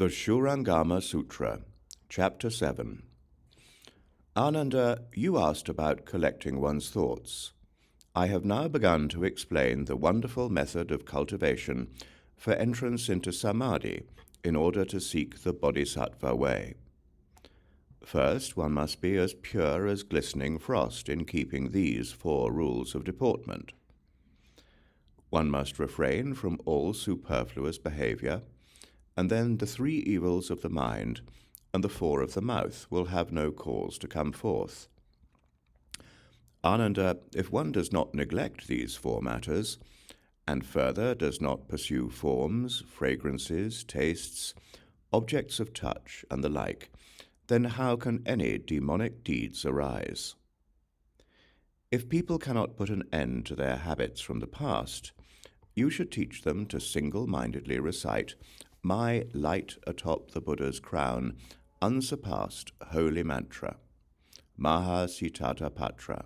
The Śūraṅgama Sutra, Chapter 7. Ananda, you asked about collecting one's thoughts. I have now begun to explain the wonderful method of cultivation for entrance into samadhi in order to seek the bodhisattva way. First, one must be as pure as glistening frost in keeping these 4 rules of deportment. One must refrain from all superfluous behavior, and then the 3 evils of the mind and the 4 of the mouth will have no cause to come forth. Ananda, if one does not neglect these 4 matters, and further does not pursue forms, fragrances, tastes, objects of touch, and the like, then how can any demonic deeds arise? If people cannot put an end to their habits from the past, you should teach them to single-mindedly recite my light atop the Buddha's crown, unsurpassed holy mantra, Mahayana.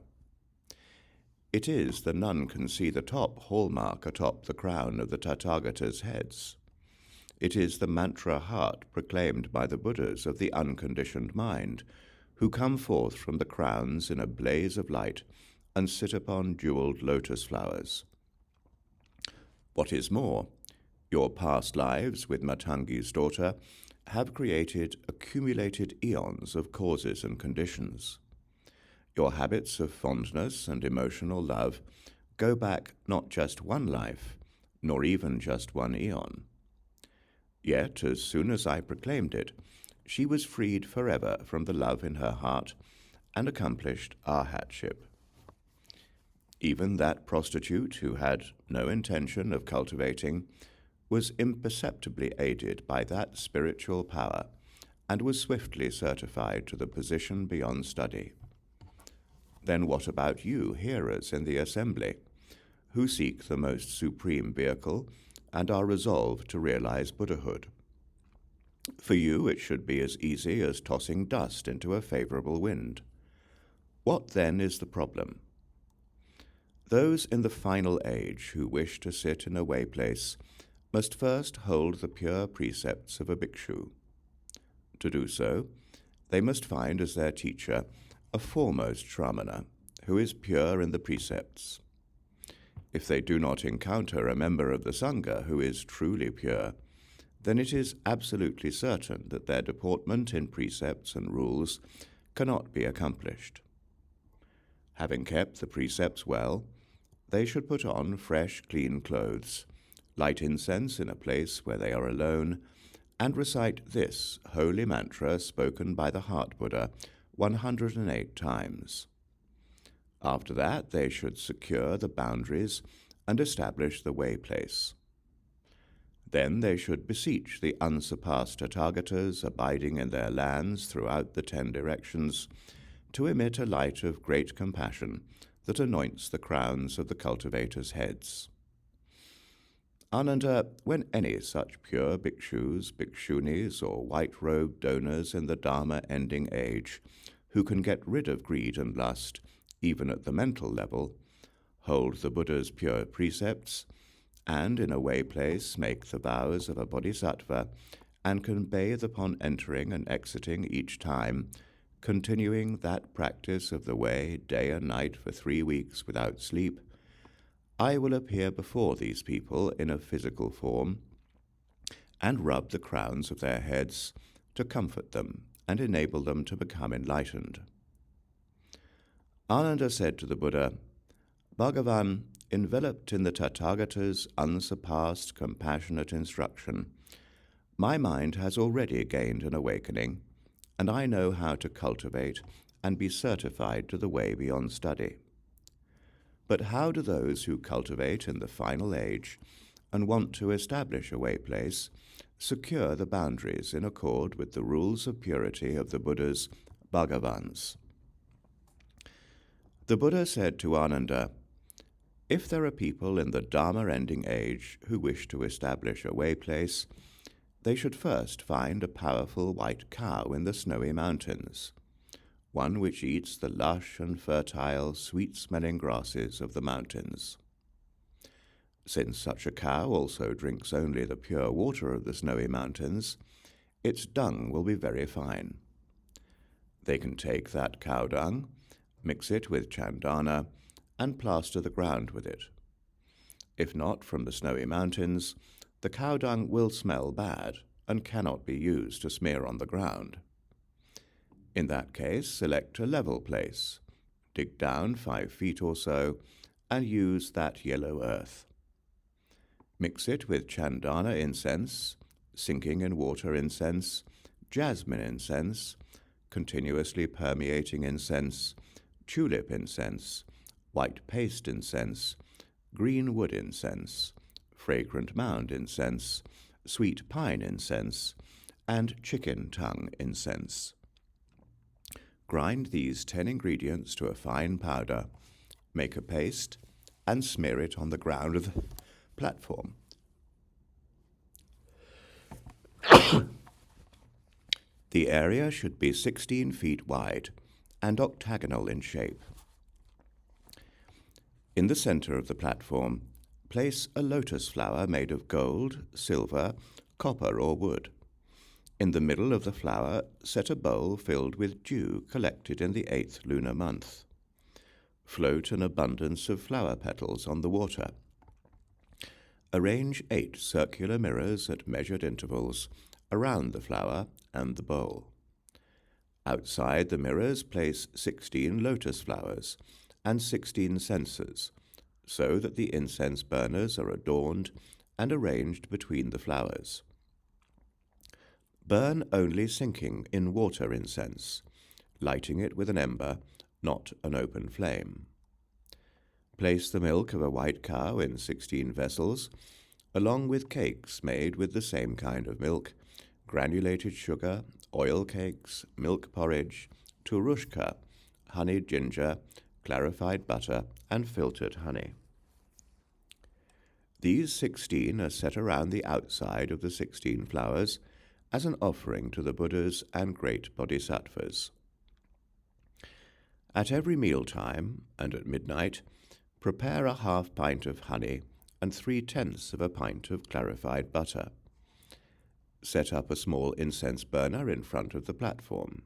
It is the none can see the top hallmark atop the crown of the Tathagata's heads. It is the mantra heart proclaimed by the Buddhas of the unconditioned mind, who come forth from the crowns in a blaze of light and sit upon jeweled lotus flowers. What is more, your past lives with Matangi's daughter have created accumulated eons of causes and conditions. Your habits of fondness and emotional love go back not just 1 life, nor even just 1 eon. Yet, as soon as I proclaimed it, she was freed forever from the love in her heart and accomplished arhatship. Even that prostitute who had no intention of cultivating was imperceptibly aided by that spiritual power and was swiftly certified to the position beyond study. Then what about you, hearers in the assembly, who seek the most supreme vehicle and are resolved to realize Buddhahood? For you it should be as easy as tossing dust into a favorable wind. What then is the problem? Those in the final age who wish to sit in a way place must first hold the pure precepts of a bhikshu. To do so, they must find as their teacher a foremost shramana who is pure in the precepts. If they do not encounter a member of the sangha who is truly pure, then it is absolutely certain that their deportment in precepts and rules cannot be accomplished. Having kept the precepts well, they should put on fresh, clean clothes, light incense in a place where they are alone, and recite this holy mantra spoken by the Heart Buddha 108 times. After that, they should secure the boundaries and establish the way place. Then they should beseech the unsurpassed Tathagatas abiding in their lands throughout the 10 directions to emit a light of great compassion that anoints the crowns of the cultivators' heads. Ananda, when any such pure bhikshus, bhikshunis, or white-robed donors in the Dharma-ending age, who can get rid of greed and lust, even at the mental level, hold the Buddha's pure precepts, and in a way place make the vows of a bodhisattva, and can bathe upon entering and exiting each time, continuing that practice of the way day and night for 3 weeks without sleep, I will appear before these people in a physical form and rub the crowns of their heads to comfort them and enable them to become enlightened. Ananda said to the Buddha, Bhagavan, enveloped in the Tathagata's unsurpassed, compassionate instruction, my mind has already gained an awakening, and I know how to cultivate and be certified to the way beyond study. But how do those who cultivate in the final age and want to establish a way place secure the boundaries in accord with the rules of purity of the Buddha's Bhagavans? The Buddha said to Ananda, if there are people in the Dharma-ending age who wish to establish a way place, they should first find a powerful white cow in the snowy mountains, one which eats the lush and fertile, sweet-smelling grasses of the mountains. Since such a cow also drinks only the pure water of the snowy mountains, its dung will be very fine. They can take that cow dung, mix it with chandana, and plaster the ground with it. If not from the snowy mountains, the cow dung will smell bad and cannot be used to smear on the ground. In that case, select a level place, dig down 5 feet or so, and use that yellow earth. Mix it with chandana incense, sinking in water incense, jasmine incense, continuously permeating incense, tulip incense, white paste incense, green wood incense, fragrant mound incense, sweet pine incense, and chicken tongue incense. Grind these 10 ingredients to a fine powder, make a paste, and smear it on the ground of the platform. The area should be 16 feet wide and octagonal in shape. In the center of the platform, place a lotus flower made of gold, silver, copper, or wood. In the middle of the flower, set a bowl filled with dew collected in the 8th lunar month. Float an abundance of flower petals on the water. Arrange 8 circular mirrors at measured intervals around the flower and the bowl. Outside the mirrors, place 16 lotus flowers and 16 censers, so that the incense burners are adorned and arranged between the flowers. Burn only sinking in water incense, lighting it with an ember, not an open flame. Place the milk of a white cow in 16 vessels, along with cakes made with the same kind of milk, granulated sugar, oil cakes, milk porridge, turushka, honeyed ginger, clarified butter, and filtered honey. These 16 are set around the outside of the 16 flowers as an offering to the Buddhas and great Bodhisattvas. At every mealtime and at midnight, prepare a half pint of honey and 3/10 of a pint of clarified butter. Set up a small incense burner in front of the platform.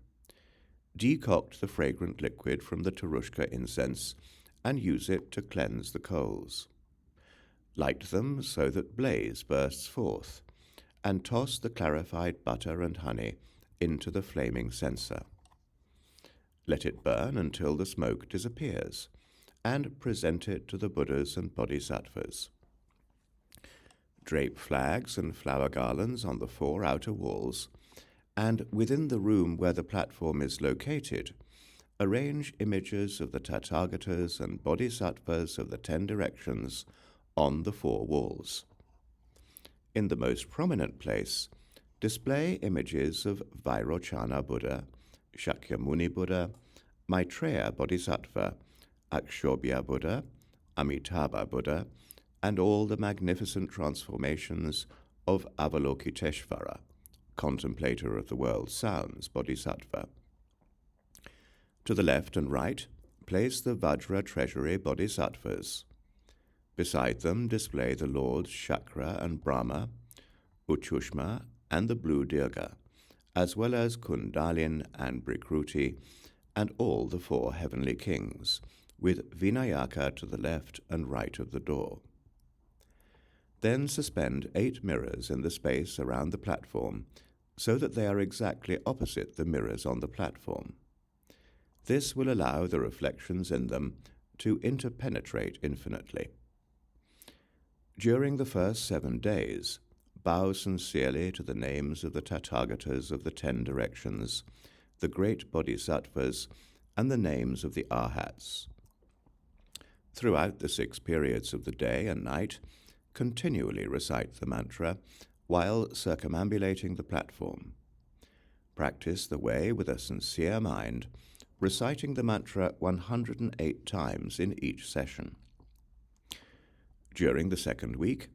Decoct the fragrant liquid from the turushka incense and use it to cleanse the coals. Light them so that blaze bursts forth, and toss the clarified butter and honey into the flaming censer. Let it burn until the smoke disappears, and present it to the Buddhas and Bodhisattvas. Drape flags and flower garlands on the 4 outer walls, and within the room where the platform is located, arrange images of the Tathagatas and Bodhisattvas of the 10 directions on the 4 walls. In the most prominent place, display images of Vairochana Buddha, Shakyamuni Buddha, Maitreya Bodhisattva, Akshobhya Buddha, Amitabha Buddha, and all the magnificent transformations of Avalokiteshvara, contemplator of the world's sounds, Bodhisattva. To the left and right, place the Vajra Treasury Bodhisattvas. Beside them display the Lords Chakra and Brahma, Uchushma, and the Blue Dirga, as well as Kundalin and Brikruti, and all the 4 heavenly kings, with Vinayaka to the left and right of the door. Then suspend 8 mirrors in the space around the platform, so that they are exactly opposite the mirrors on the platform. This will allow the reflections in them to interpenetrate infinitely. During the first 7 days, bow sincerely to the names of the Tathagatas of the 10 directions, the great Bodhisattvas, and the names of the Arhats. Throughout the 6 periods of the day and night, continually recite the mantra while circumambulating the platform. Practice the way with a sincere mind, reciting the mantra 108 times in each session. During the 2nd week,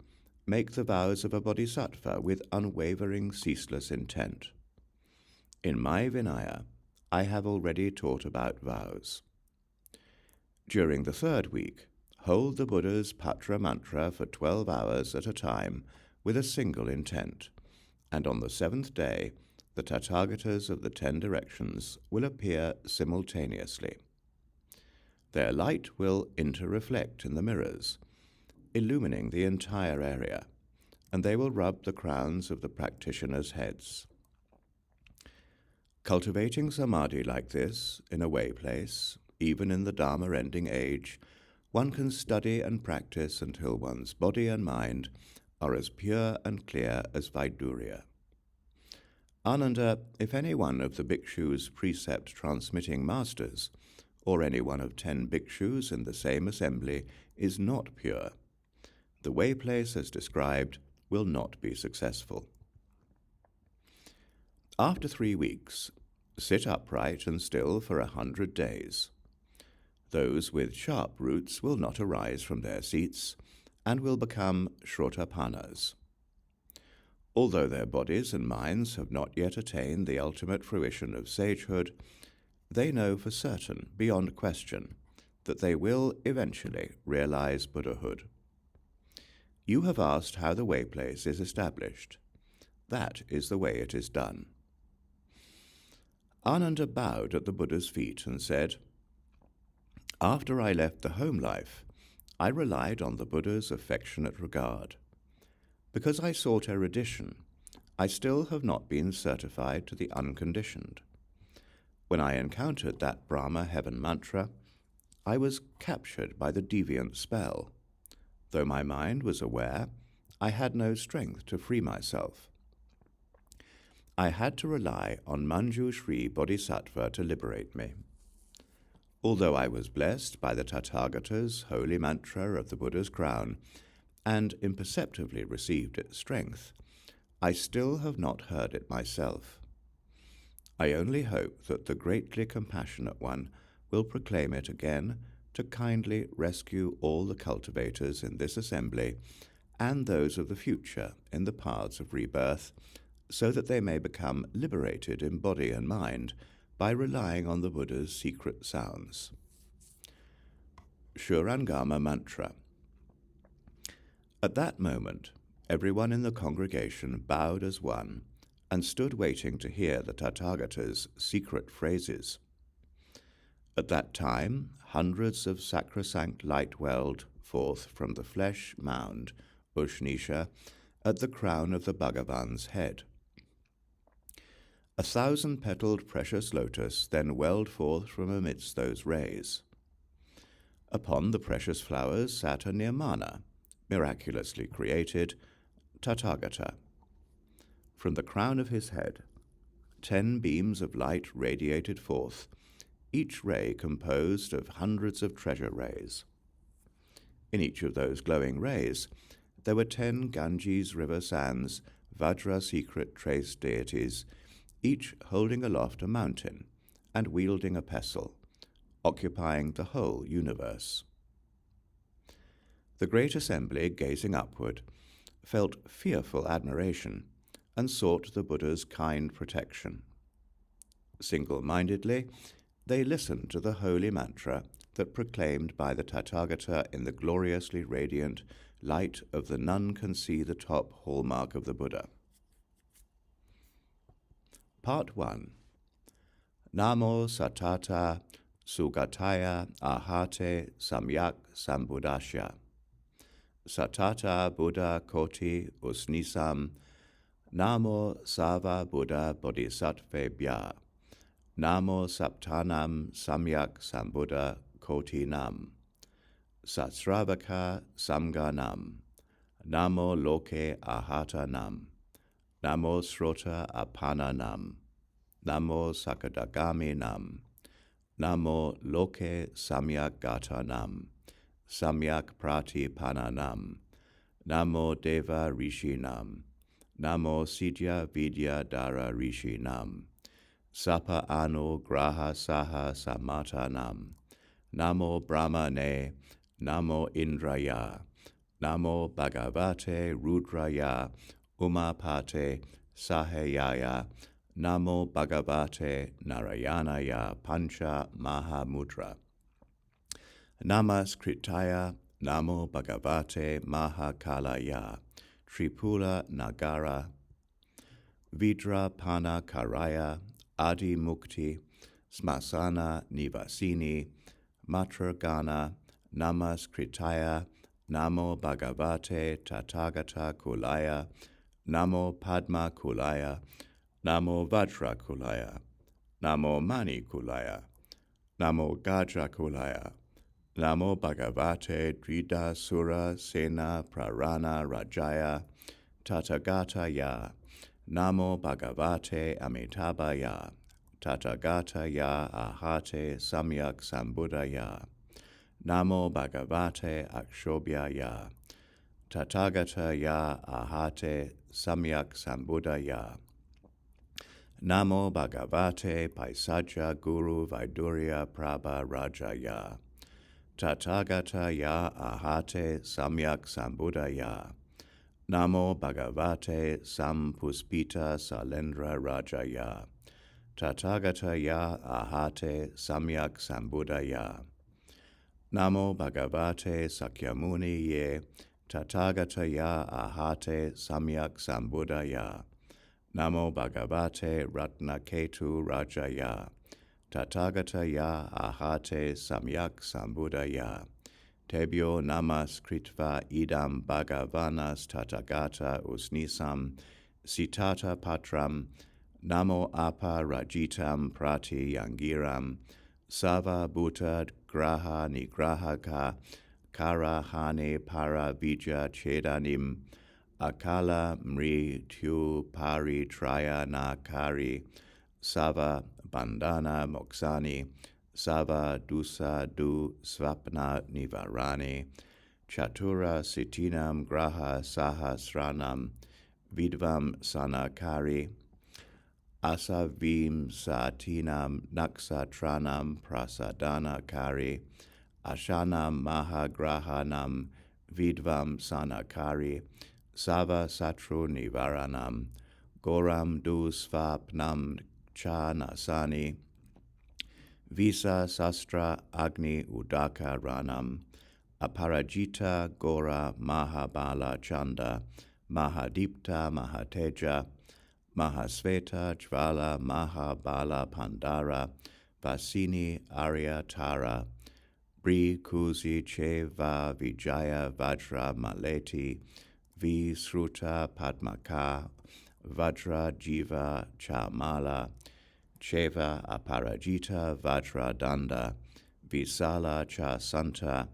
make the vows of a bodhisattva with unwavering, ceaseless intent. In my Vinaya, I have already taught about vows. During the 3rd week, hold the Buddha's Patra mantra for 12 hours at a time with a single intent, and on the 7th day, the Tathagatas of the 10 directions will appear simultaneously. Their light will interreflect in the mirrors, illumining the entire area, and they will rub the crowns of the practitioners' heads. Cultivating samadhi like this, in a way place, even in the Dharma-ending age, one can study and practice until one's body and mind are as pure and clear as Vaidurya. Ananda, if any one of the bhikshus' precept-transmitting masters, or any one of 10 bhikshus in the same assembly, is not pure, the way place as described will not be successful. After 3 weeks, sit upright and still for 100 days. Those with sharp roots will not arise from their seats and will become shrotapanas. Although their bodies and minds have not yet attained the ultimate fruition of sagehood, they know for certain, beyond question, that they will eventually realize Buddhahood. You have asked how the way place is established. That is the way it is done. Ananda bowed at the Buddha's feet and said, "After I left the home life, I relied on the Buddha's affectionate regard. Because I sought erudition, I still have not been certified to the unconditioned. When I encountered that Brahma heaven mantra, I was captured by the deviant spell. Though my mind was aware, I had no strength to free myself. I had to rely on Manjushri Bodhisattva to liberate me. Although I was blessed by the Tathagata's holy mantra of the Buddha's crown, and imperceptibly received its strength, I still have not heard it myself. I only hope that the greatly compassionate one will proclaim it again to kindly rescue all the cultivators in this assembly and those of the future in the paths of rebirth, so that they may become liberated in body and mind by relying on the Buddha's secret sounds." Śūraṅgama Mantra. At that moment, everyone in the congregation bowed as one and stood waiting to hear the Tathagata's secret phrases. At that time, hundreds of sacrosanct light welled forth from the flesh mound, Ushnisha, at the crown of the Bhagavan's head. 1,000-petaled precious lotus then welled forth from amidst those rays. Upon the precious flowers sat a nirmana, miraculously created, Tathagata. From the crown of his head, 10 beams of light radiated forth, each ray composed of hundreds of treasure rays. In each of those glowing rays, there were 10 Ganges river sands, Vajra secret trace deities, each holding aloft a mountain and wielding a pestle, occupying the whole universe. The great assembly, gazing upward, felt fearful admiration and sought the Buddha's kind protection. Single-mindedly, they listened to the holy mantra that proclaimed by the Tathagata in the gloriously radiant light of the none can see the top hallmark of the Buddha. Part 1. Namo Satata Sugataya Ahate Samyak Sambuddhasya. Satata Buddha Koti Usnisam. Namo Sava Buddha Bodhisattvebhya. Namo Saptanam Samyak Sambuddha Koti Nam. Satsravaka Samganam. Namo Loke Ahata Nam. Namo Srota Apana Nam. Namo Sakadagami Nam. Namo Loke Samyak Gata Nam. Samyak Prati Pana Nam. Namo Deva Rishi Nam. Namo Sidya Vidya Dara Rishi Nam. Sapa Anu Graha Saha Samata Nam. Namo Brahmane. Namo Indraya. Namo Bhagavate Rudraya. Umapate Sahayaya. Namo Bhagavate Narayanaya Pancha Mahamudra. Namaskritaya. Namo Bhagavate Mahakalaya. Tripula Nagara. Vidra Pana Karaya, Adi Mukti, Smasana Nivasini, Matragana, Namaskritaya, Namo Bhagavate Tathagata Kulaya, Namo Padma Kulaya, Namo Vajra Kulaya, Namo Mani Kulaya, Namo Gajra Kulaya, Namo Bhagavate Drida Sura Sena Prarana Rajaya, Tathagata Ya, Namo Bhagavate Amitabha Ya, Tathagata Ya Ahate Samyak Sambuddha Ya, Namo Bhagavate Akshobhya Ya, Tathagata Ya Ahate Samyak Sambuddha Ya, Namo Bhagavate Paisaja Guru Vaidurya Prabha Raja Ya, Tathagata Ya Ahate Samyak Sambuddha Ya, Namo Bhagavate Sampuspita Salendra Raja Ya, Tathagata Ya Ahate Samyak Sambuddha Ya, Namo Bhagavate Sakyamuni Ye, Tathagata Ya Ahate Samyak Sambuddha Ya, Namo Bhagavate Ratnaketu Raja Ya, Tathagata Ya Ahate Samyak Sambuddha Ya, Tebyo Namaskritva Idam Bhagavanas Tathagata Usnisam Sitata Patram Namo Apa Rajitam Prati Yangiram Sava Bhuta Graha Nigrahaka Karahane Paravija Chedanim Akala Mri Tu Pari Trayana Kari Sava Bandhana Moksani Sava Dusa Du Svapna Nivarani Chatura Sitinam Graha Sahasranam Vidvam Sanakari Asavim Satinam Naksatranam Prasadana Kari Ashanam Mahagrahanam Vidvam Sanakari Sava Satru Nivaranam Goram Du Svapnam Cha Nasani Visa Sastra Agni Udaka Ranam Aparajita Gora Mahabala Chanda Mahadipta Mahateja Mahasveta Jvala Mahabala Pandara Vasini Arya Tara Bri Kuzi Cheva Vijaya Vajra Maleti Vi Sruta Padmaka Vajra Jiva Chamala Cheva Aparajita Vajra Danda Visala Cha Santa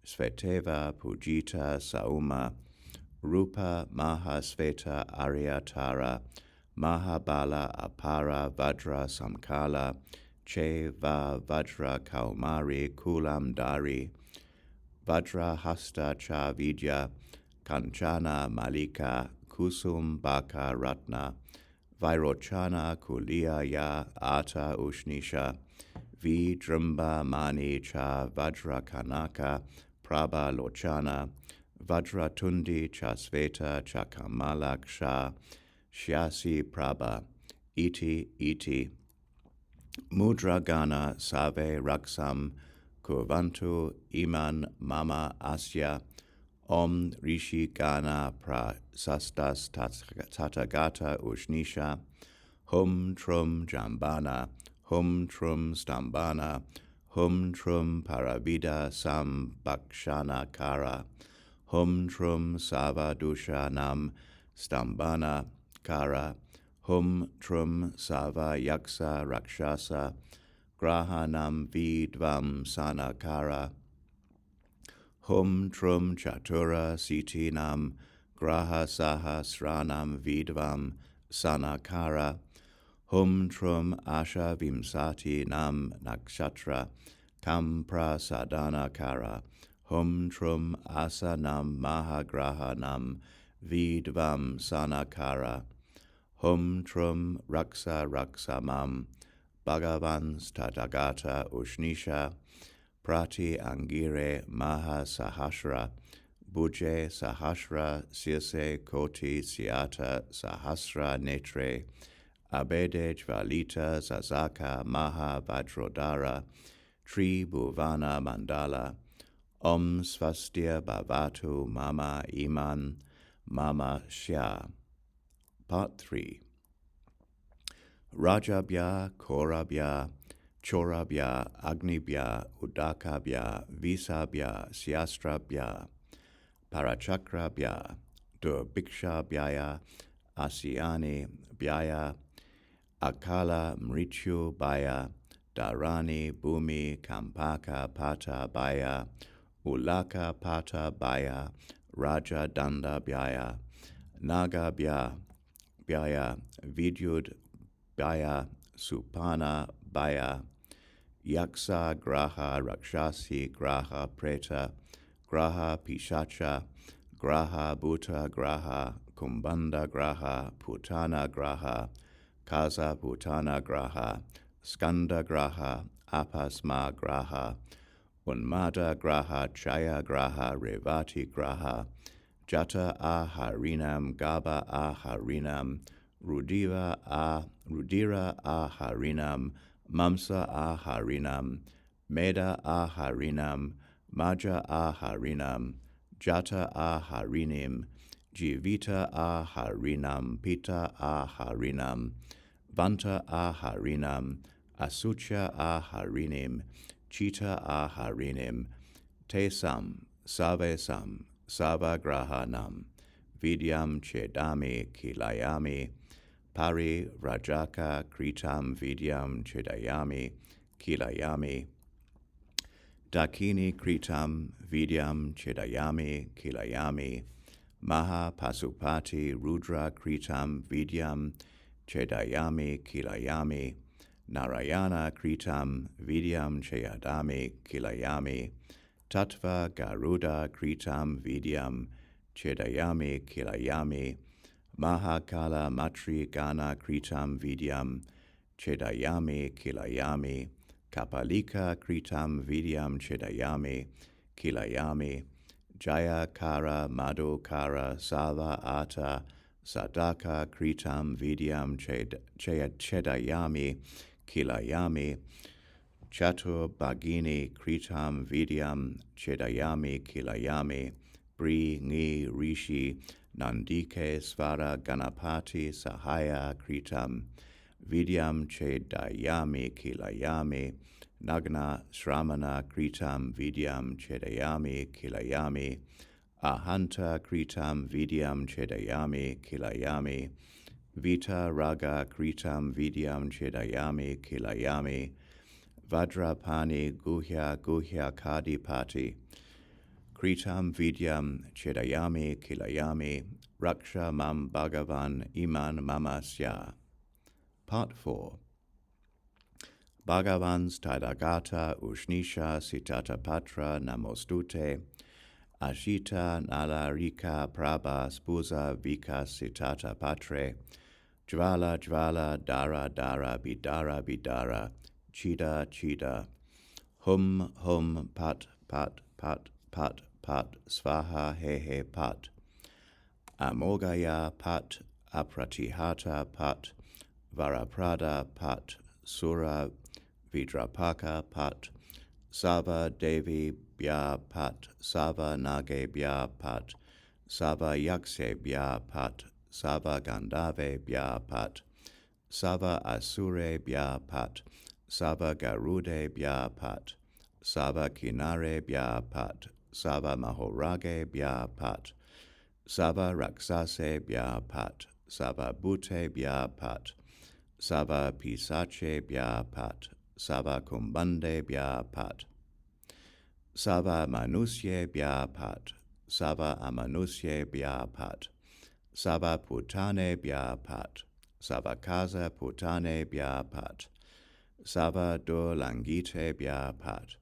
Sveteva Pujita Sauma Rupa Mahasveta Aryatara Mahabala Apara Vajra Samkala Cheva Vajra Kaumari Kulam Dari Vajra Hasta Cha Vidya Kanchana Malika Kusum Baka Ratna Vairochana Kulia Ya Ata Ushnisha Vi Drumba Mani Cha Vajra Kanaka Prabha Lochana Vajra Tundi Cha Sveta Cha Kamalaksha Shyasi Prabha Iti Mudragana Save Raksam Kurvantu Iman Mama Asya Om Rishi Gana Prasastas Tathagata Ushnisha Hum Trum Jambana Hum Trum Stambana Hum Trum Paravida Sambakshana Kara Hum Trum Savadusha Nam Stambana Kara Hum Trum Sava Yaksa Rakshasa Grahanam Vidvam Sanakara Hum Trum Chatura Sitinam Graha Sahasranam Vidvam Sanakara Hum Trum Asha Vimsati Nam Nakshatra Kampra Sadana Kara Hum Trum Asa Nam Mahagraha Nam Vidvam Sanakara Hum Trum Raksa Raksamam Bhagavans Tathagata Ushnisha Prati Angire Maha Sahasra Buje Sahasra Sirse Koti Siata Sahasra Netre Abede Jvalita Zazaka Maha Vajrodara Tri Bhuvana Mandala Om Svastia Bhavatu Mama Iman Mama Shya. Part 3. Rajabhya, Korabhya, Chorabhya, Agnibhya, Udakabhya, Visabhya, Syastrabhya, Parachakrabhya, Durbikshabhyaya, Asyani Bhyaya, Akala Mrichu Bhaya, Dharani Bhumi Kampaka Pata Bhaya, Ulaka Pata Bhaya, Raja Danda Bhaya, Naga Bhaya, Vidyud Bhaya, Supana Bhaya, Yaksa Graha, Rakshasi Graha, Preta Graha, Pishacha Graha, Bhuta Graha, Kumbanda Graha, Putana Graha, Kaza Putana Graha, Skanda Graha, Apasma Graha, Unmada Graha, Chaya Graha, Revati Graha, Jata Aharinam, Gaba Aharinam, Rudira Aharinam, Mamsa Aharinam, Meda Aharinam, Maja Aharinam, Jata Aharinim, Jivita Aharinam, Pita Aharinam, Vanta Aharinam, Asucha Aharinim, Chita Aharinim, Tesam, Savesam, Savagrahanam, Vidyam Chedami Kilayami, Pari Rajaka Kritam Vidyam Chedayami Kilayami, Dakini Kritam Vidyam Chedayami Kilayami, Maha Pasupati Rudra Kritam Vidyam Chedayami Kilayami, Narayana Kritam Vidyam Cheyadami Kilayami, Tattva Garuda Kritam Vidyam Chedayami Kilayami, Mahakala Matri Gana Kritam Vidyam Chedayami Kilayami, Kapalika Kritam Vidyam Chedayami Kilayami, Jayakara Madhukara Sava Ata Sadaka Kritam Vidyam Chedayami Kilayami, Chatur Bhagini Kritam Vidyam Chedayami Kilayami, Bri Ngi Rishi Nandike Svara Ganapati Sahaya Kritam Vidyam Chedayami Kilayami, Nagna Shramana Kritam Vidyam Chedayami Kilayami, Ahanta Kritam Vidyam Chedayami Kilayami, Vita Raga Kritam Vidyam Chedayami Kilayami, Vajrapani Guhya Kadipati Kritam Vidyam Chedayami Kilayami, Raksha Mam Bhagavan Iman Mamasya. Part 4. Bhagavans Tathagata Ushnisha Sitatapatra Namostute Ashita Nalarika Prabha Spusa Vika Sitata Patre Jvala Jvala Dara Dara Bidara Bidara Chida Chida Hum Hum Pat Pat Pat Pat Pat Svaha He He Pat Amogaya Pat Apratihata Pat Varaprada Pat Sura Vidrapaka Pat Sava Devi Bya Pat Sava Nage Bya Pat Sava Yakse Bya Pat Sava Gandave Bya Pat Sava Asure Bya Pat Sava Garude Bya Pat Sava Kinare Bya Pat Sava Mahorage Bya Pat Sava Raksase Bya Pat Sava Bhute Bya Pat Sava Pisache Bya Pat Sava Kumbande Bya Pat Sava Manusye Bya Pat Sava Amanusye Bya Pat Sava Putane Bya Pat Sava Kaza Putane Bya Pat Sava Durlangite Bya Pat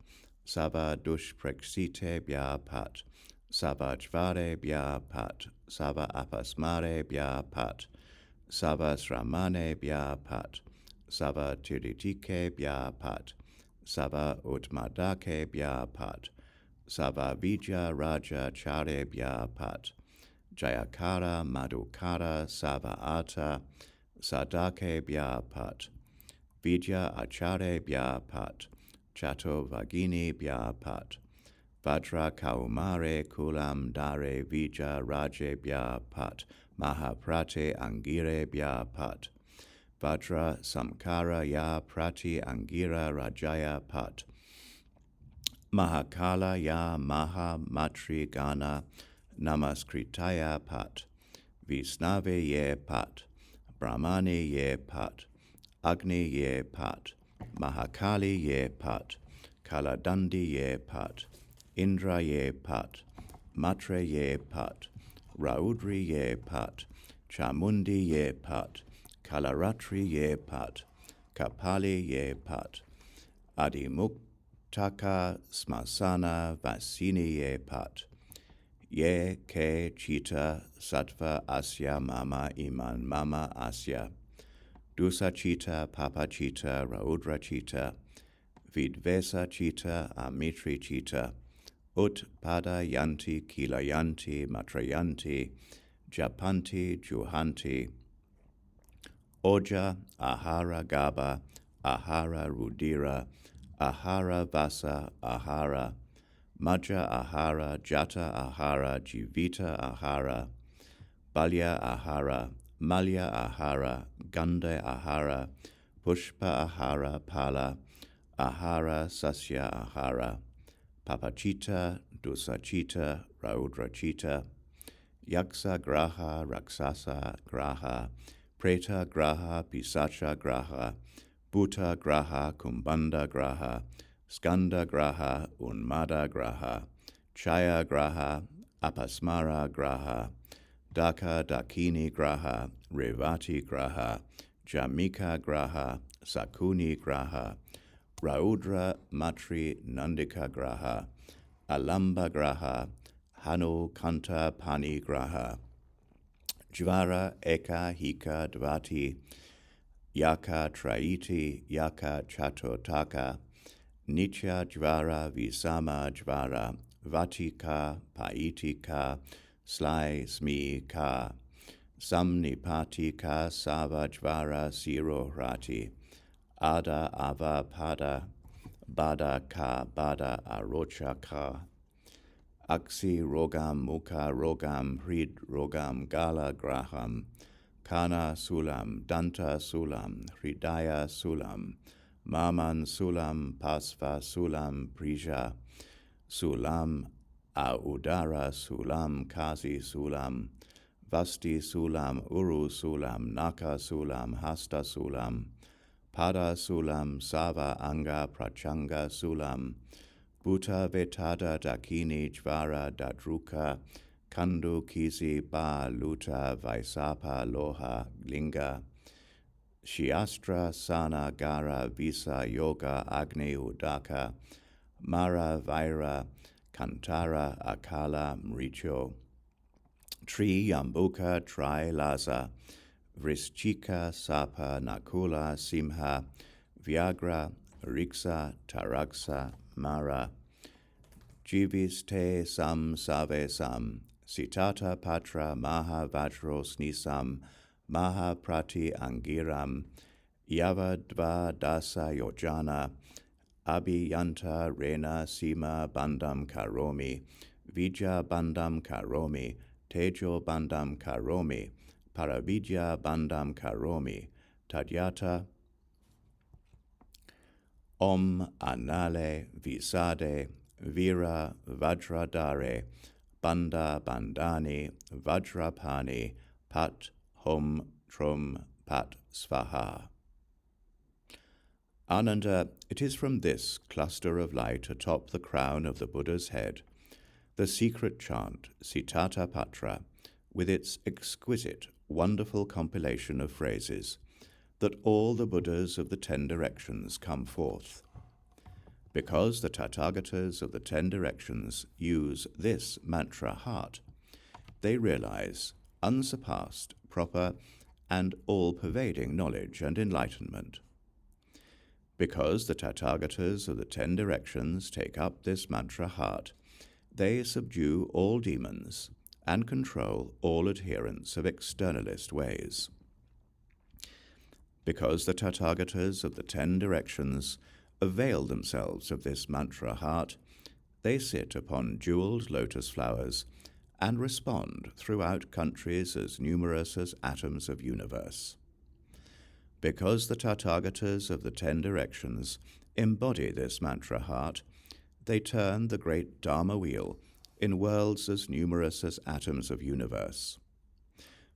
Sava Dushpreksite Bya Pat Sava Chvare Bya Pat Sava Apasmare Bya Pat Sava Sramane Bya Pat Sava Tiritike Bya Pat Sava Utmadake Bya Pat Sava Vijaya Raja Chare Bya Pat Jayakara Madhukara Sava Ata Sadake Bya Pat Vijaya Achare Bya Pat Chato Vagini Bya Pat Vajra Kaumare Kulam Dare Vijaya Raje Bya Pat Mahaprate Angire Bya Pat Vajra Samkara Ya Prati Angira Rajaya Pat, Mahakala Ya Maha Matri Gana Namaskritaya Pat, Visnave Ye Pat, Brahmani Ye Pat, Agni Ye Pat, Mahakali Ye Pat, Kaladandi Ye Pat, Indra Ye Pat, Matre Ye Pat, Raudri Ye Pat, Chamundi Ye Pat, Kalaratri Ye Pat, Kapali Ye Pat, Adimuktaka Smasana Vasini Ye Pat, Ye Ke Chita Sattva Asya Mama Iman Mama Asya, Dusa Chita Papa Chita Raudra Chita, Vidvesa Chita Amitri Chita, Ut Pada Yanti Kilayanti Matrayanti, Japanti Juhanti, Oja Ahara Gaba, Ahara Rudira, Ahara Vasa Ahara, Maja Ahara, Jata Ahara, Jivita Ahara, Balya Ahara, Malya Ahara, Ganda Ahara, Pushpa Ahara, Pala, Ahara, Sasya Ahara, Papachita, Dusachita, Raudrachita, Yaksa Graha, Raksasa Graha, Preta Graha, Pisacha Graha, Bhuta Graha, Kumbanda Graha, Skanda Graha, Unmada Graha, Chaya Graha, Apasmara Graha, Daka Dakini Graha, Revati Graha, Jamika Graha, Sakuni Graha, Raudra Matri Nandika Graha, Alamba Graha, Hanu Kanta Pani Graha, Jvara Eka Hika Dvati, Yaka Traiti, Yaka Chatotaka, Nitya Jvara Visama Jvara, Vatika Paitika, Sly Smi Ka, Samnipati Ka Sava Jvara Siro Rati, Ada Ava Pada, Bada Ka Bada Arocha Ka, Aksi Rogam Mukha Rogam Hrid Rogam Gala Graham, Kana Sulam, Danta Sulam, Hridaya Sulam, Maman Sulam, Pasva Sulam, Prija Sulam, Audara Sulam, Kasi Sulam, Vasti Sulam, Uru Sulam, Naka Sulam, Hasta Sulam, Pada Sulam, Sava Anga Prachanga Sulam, Bhuta Vetada Dakini Jvara Dadruka, Kandu Kisi Ba Luta Vaisapa Loha Linga, Shiastra Sana Gara Visa Yoga Agni Udaka, Mara Vaira Kantara Akala Mricho, Tri Yambuka Tri Laza, Vrischika Sapa Nakula Simha, Viagra Riksa Taraksa Mara, Jivis Te Sam Save Sam, Sitata Patra Maha Vajro Snisam, Maha Prati Angiram, Yavadva Dasa Yojana, Abhiyanta Rena Sima Bandam Karomi, Vijja Bandam Karomi, Tejo Bandam Karomi, Paravidya Bandam Karomi, Tadyata Om Anale Visade Vira Vajradare Banda Bandani Vajrapani Pat Hom Trum Pat Svaha. Ananda, it is from this cluster of light atop the crown of the Buddha's head, the secret chant Sitata Patra, with its exquisite, wonderful compilation of phrases, that all the Buddhas of the 10 directions come forth. Because the Tathagatas of the 10 directions use this mantra heart, they realize unsurpassed, proper, and all-pervading knowledge and enlightenment. Because the Tathagatas of the 10 directions take up this mantra heart, they subdue all demons and control all adherents of externalist ways. Because the Tathagatas of the 10 directions avail themselves of this mantra heart, they sit upon jeweled lotus flowers and respond throughout countries as numerous as atoms of universe. Because the Tathagatas of the 10 directions embody this mantra heart, they turn the great Dharma wheel in worlds as numerous as atoms of universe.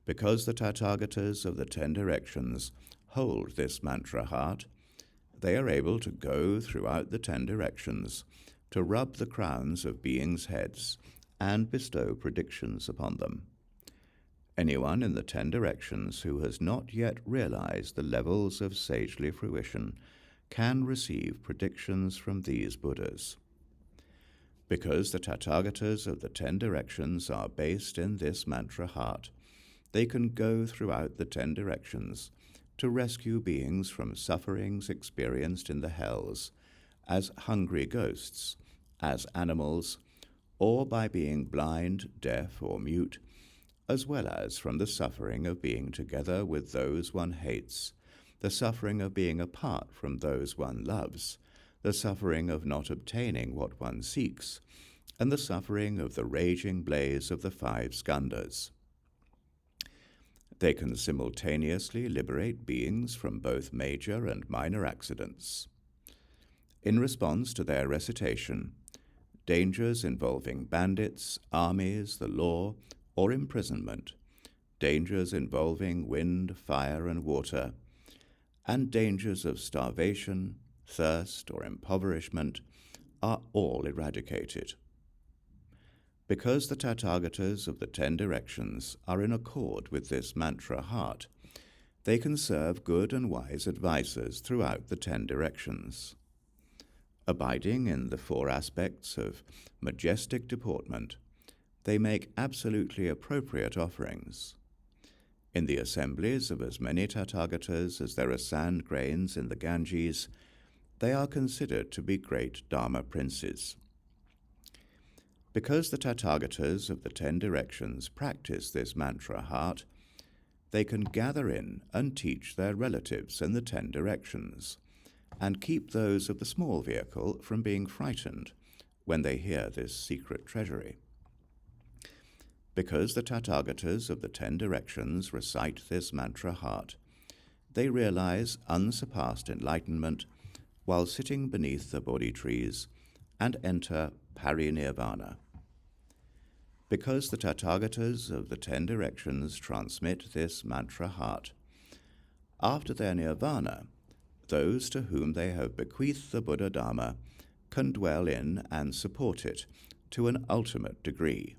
Because the Tathagatas of the 10 directions hold this mantra heart, they are able to go throughout the 10 directions to rub the crowns of beings' heads and bestow predictions upon them. Anyone in the 10 directions who has not yet realized the levels of sagely fruition can receive predictions from these Buddhas. Because the Tathagatas of the 10 directions are based in this mantra heart, they can go throughout the 10 directions to rescue beings from sufferings experienced in the hells, as hungry ghosts, as animals, or by being blind, deaf, or mute, as well as from the suffering of being together with those one hates, the suffering of being apart from those one loves, the suffering of not obtaining what one seeks, and the suffering of the raging blaze of the 5 skandhas. They can simultaneously liberate beings from both major and minor accidents. In response to their recitation, dangers involving bandits, armies, the law, or imprisonment, dangers involving wind, fire, and water, and dangers of starvation, thirst, or impoverishment are all eradicated. Because the Tathagatas of the 10 directions are in accord with this mantra heart, they can serve good and wise advisors throughout the 10 directions. Abiding in the 4 aspects of majestic deportment, they make absolutely appropriate offerings. In the assemblies of as many Tathagatas as there are sand grains in the Ganges, they are considered to be great Dharma princes. Because the Tathagatas of the 10 directions practice this mantra heart, they can gather in and teach their relatives in the 10 directions, and keep those of the small vehicle from being frightened when they hear this secret treasury. Because the Tathagatas of the 10 directions recite this mantra heart, they realize unsurpassed enlightenment while sitting beneath the Bodhi trees and enter parinirvana. Because the Tathagatas of the 10 directions transmit this mantra heart, after their nirvana, those to whom they have bequeathed the Buddha Dharma can dwell in and support it to an ultimate degree.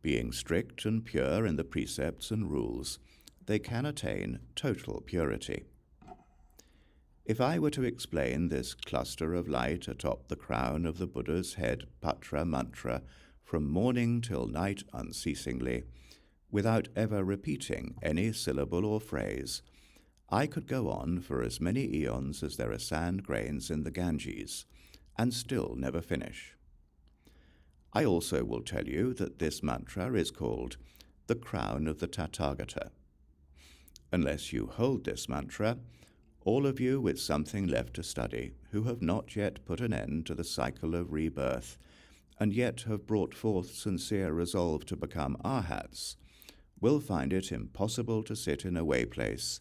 Being strict and pure in the precepts and rules, they can attain total purity. If I were to explain this cluster of light atop the crown of the Buddha's head Patra mantra from morning till night unceasingly, without ever repeating any syllable or phrase, I could go on for as many eons as there are sand grains in the Ganges, and still never finish. I also will tell you that this mantra is called the crown of the Tathagata. Unless you hold this mantra, all of you with something left to study, who have not yet put an end to the cycle of rebirth, and yet have brought forth sincere resolve to become arhats, will find it impossible to sit in a way place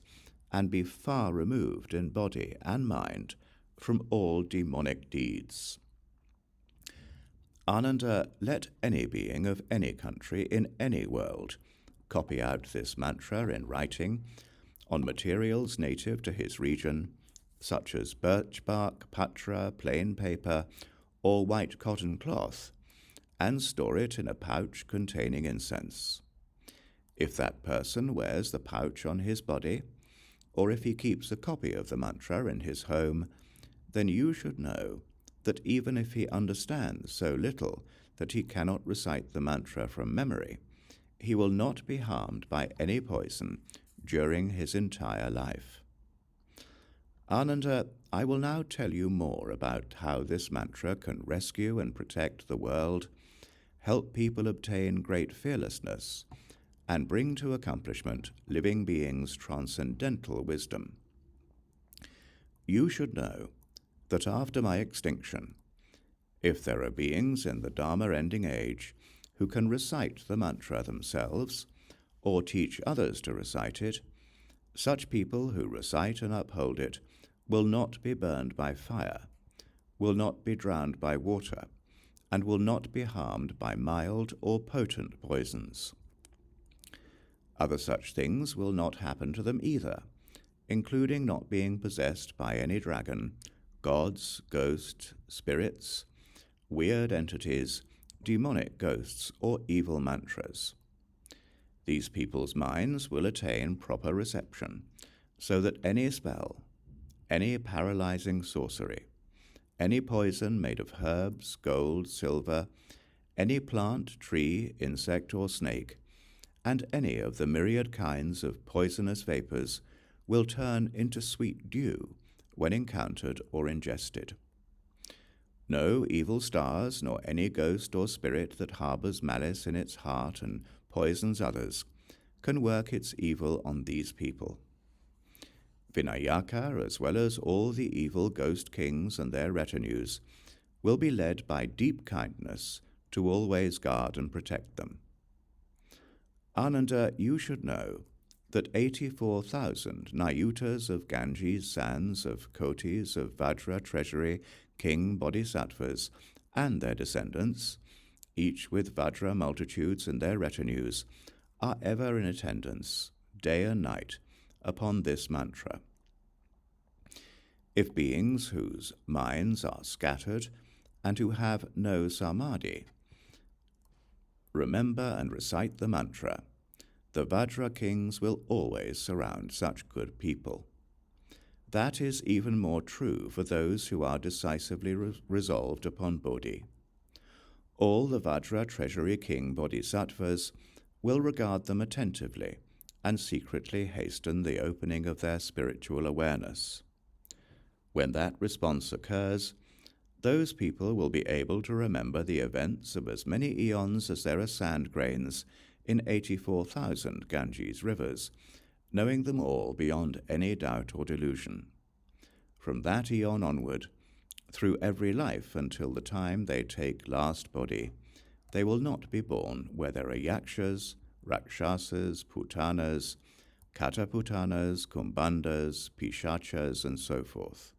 and be far removed in body and mind from all demonic deeds. Ananda, let any being of any country in any world copy out this mantra in writing on materials native to his region, such as birch bark, patra, plain paper, or white cotton cloth, and store it in a pouch containing incense. If that person wears the pouch on his body, or if he keeps a copy of the mantra in his home, then you should know that even if he understands so little that he cannot recite the mantra from memory, he will not be harmed by any poison during his entire life. Ananda, I will now tell you more about how this mantra can rescue and protect the world, help people obtain great fearlessness, and bring to accomplishment living beings' transcendental wisdom. You should know that after my extinction, if there are beings in the Dharma-ending age who can recite the mantra themselves or teach others to recite it, Such people who recite and uphold it will not be burned by fire, will not be drowned by water, and will not be harmed by mild or potent poisons. Other such things will not happen to them either, including not being possessed by any dragon, gods, ghosts, spirits, weird entities, demonic ghosts, or evil mantras. These people's minds will attain proper reception, so that any spell, any paralyzing sorcery, any poison made of herbs, gold, silver, any plant, tree, insect, or snake, and any of the myriad kinds of poisonous vapors will turn into sweet dew when encountered or ingested. No evil stars, nor any ghost or spirit that harbors malice in its heart and poisons others, can work its evil on these people. Vinayaka, as well as all the evil ghost kings and their retinues, will be led by deep kindness to always guard and protect them. Ananda, you should know that 84,000 Nayutas of Ganges sands, of Kotis, of Vajra treasury, king bodhisattvas, and their descendants, each with Vajra multitudes and their retinues, are ever in attendance, day and night, upon this mantra. If beings whose minds are scattered and who have no samadhi remember and recite the mantra, the Vajra kings will always surround such good people. That is even more true for those who are decisively resolved upon Bodhi. All the Vajra treasury king bodhisattvas will regard them attentively and secretly hasten the opening of their spiritual awareness. When that response occurs, those people will be able to remember the events of as many eons as there are sand grains in 84,000 Ganges rivers, knowing them all beyond any doubt or delusion. From that eon onward, through every life until the time they take last body, they will not be born where there are yakshas, rakshasas, putanas, kataputanas, kumbhandas, pishachas, and so forth,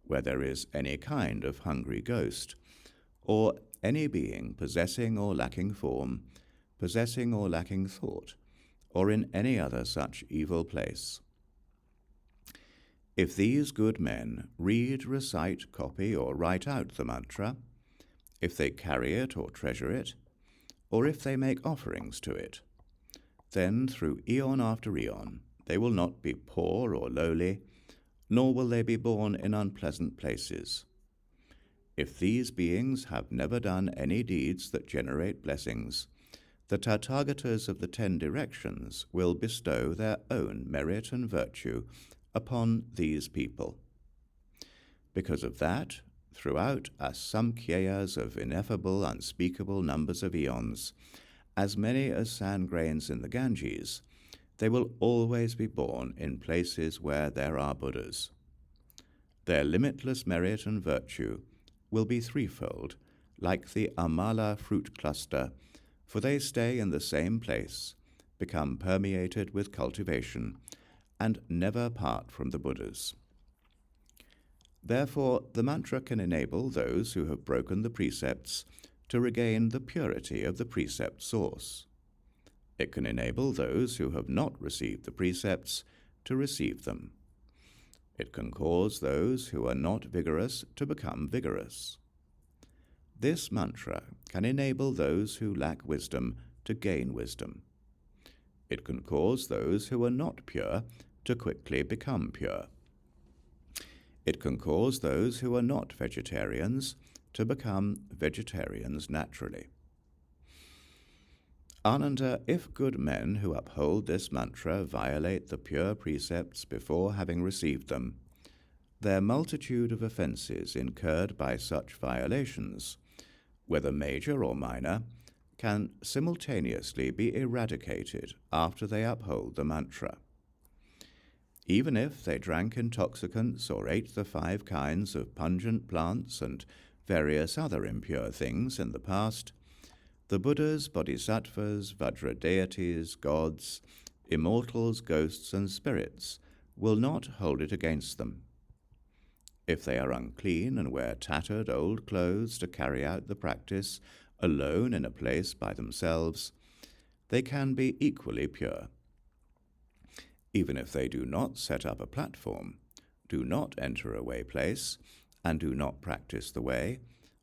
where there is any kind of hungry ghost, or any being possessing or lacking form, possessing or lacking thought, or in any other such evil place. If these good men read, recite, copy, or write out the mantra, if they carry it or treasure it, or if they make offerings to it, then through eon after eon they will not be poor or lowly, nor will they be born in unpleasant places. If these beings have never done any deeds that generate blessings, the Tathagatas of the 10 directions will bestow their own merit and virtue upon these people. Because of that, throughout asamkhyayas of ineffable, unspeakable numbers of eons, as many as sand grains in the Ganges, they will always be born in places where there are Buddhas. Their limitless merit and virtue will be threefold, like the amala fruit cluster, for they stay in the same place, become permeated with cultivation, and never part from the Buddhas. Therefore, the mantra can enable those who have broken the precepts to regain the purity of the precept source. It can enable those who have not received the precepts to receive them. It can cause those who are not vigorous to become vigorous. This mantra can enable those who lack wisdom to gain wisdom. It can cause those who are not pure to quickly become pure. It can cause those who are not vegetarians to become vegetarians naturally. Ananda, if good men who uphold this mantra violate the pure precepts before having received them, their multitude of offences incurred by such violations, whether major or minor, can simultaneously be eradicated after they uphold the mantra. Even if they drank intoxicants or ate the 5 kinds of pungent plants and various other impure things in the past, the Buddhas, bodhisattvas, Vajra deities, gods, immortals, ghosts, and spirits will not hold it against them. If they are unclean and wear tattered old clothes to carry out the practice alone in a place by themselves, they can be equally pure. Even if they do not set up a platform, do not enter a way place, and do not practice the way,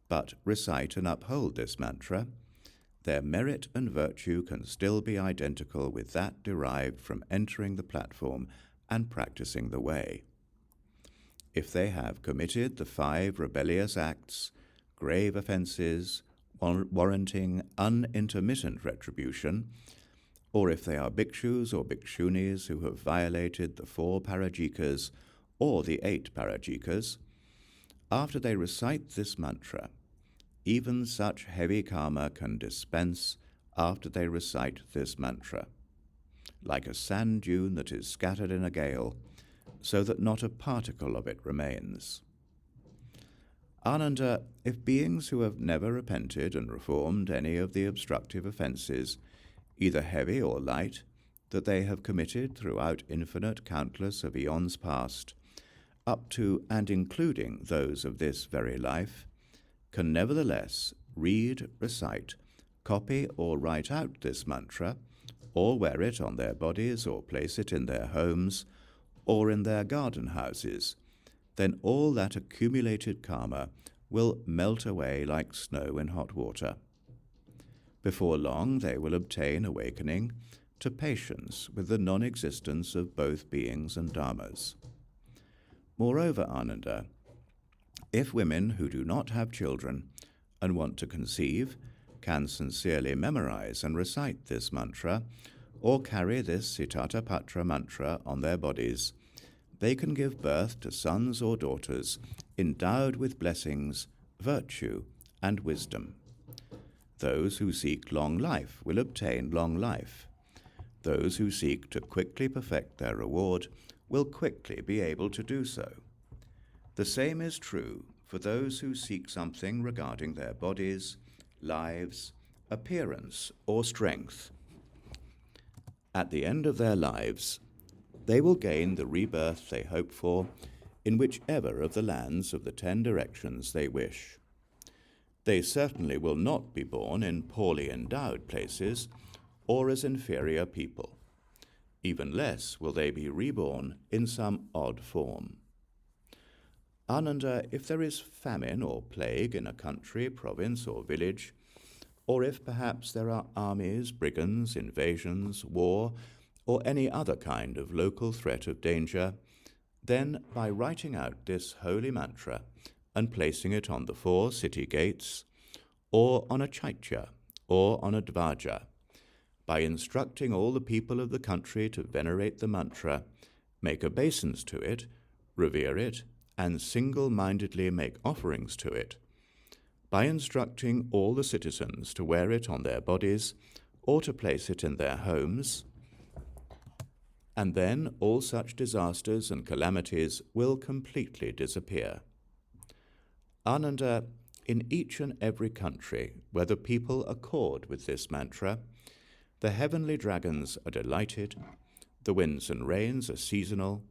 but recite and uphold this mantra, their merit and virtue can still be identical with that derived from entering the platform and practicing the way. If they have committed the 5 rebellious acts, grave offences, warranting unintermittent retribution, or if they are bhikshus or bhikshunis who have violated the 4 parajikas or the 8 parajikas, after they recite this mantra, even such heavy karma can dispense after they recite this mantra, like a sand dune that is scattered in a gale, so that not a particle of it remains. Ananda, if beings who have never repented and reformed any of the obstructive offences, either heavy or light, that they have committed throughout infinite countless of eons past, up to and including those of this very life, can nevertheless read, recite, copy or write out this mantra, or wear it on their bodies or place it in their homes or in their garden houses, then all that accumulated karma will melt away like snow in hot water. Before long they will obtain awakening to patience with the non-existence of both beings and dharmas. Moreover, Ananda, if women who do not have children and want to conceive can sincerely memorize and recite this mantra or carry this Sitatapatra mantra on their bodies, they can give birth to sons or daughters endowed with blessings, virtue, and wisdom. Those who seek long life will obtain long life. Those who seek to quickly perfect their reward will quickly be able to do so. The same is true for those who seek something regarding their bodies, lives, appearance, or strength. At the end of their lives, they will gain the rebirth they hope for in whichever of the lands of the 10 directions they wish. They certainly will not be born in poorly endowed places or as inferior people. Even less will they be reborn in some odd form. Ananda, if there is famine or plague in a country, province, or village, or if perhaps there are armies, brigands, invasions, war, or any other kind of local threat of danger, then by writing out this holy mantra and placing it on the 4 city gates, or on a chaitya, or on a dvaja, by instructing all the people of the country to venerate the mantra, make obeisance to it, revere it, and single-mindedly make offerings to it, by instructing all the citizens to wear it on their bodies or to place it in their homes, and then all such disasters and calamities will completely disappear. Ananda, in each and every country where the people accord with this mantra, the heavenly dragons are delighted, the winds and rains are seasonal,